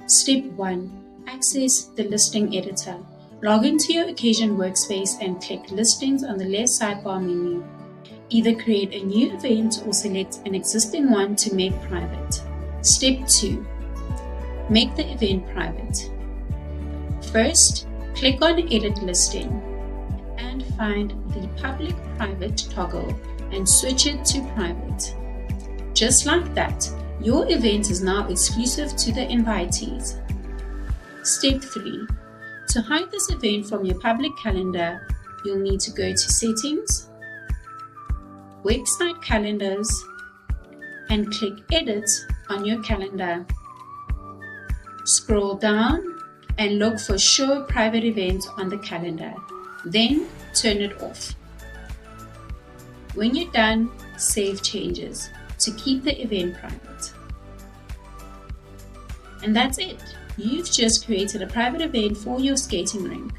Step 1. Access the listing editor. Log into your occasion workspace and click Listings on the left sidebar menu. Either create a new event or select an existing one to make private. Step 2. Make the event private. First, click on Edit Listing and find the Public Private toggle and switch it to Private. Just like that, your event is now exclusive to the invitees. Step 3. To hide this event from your public calendar, you'll need to go to Settings, Website Calendars, and click Edit on your calendar. Scroll down and look for Show Private Event on the calendar. Then turn it off. When you're done, save changes to keep the event private. And that's it. You've just created a private event for your skating rink.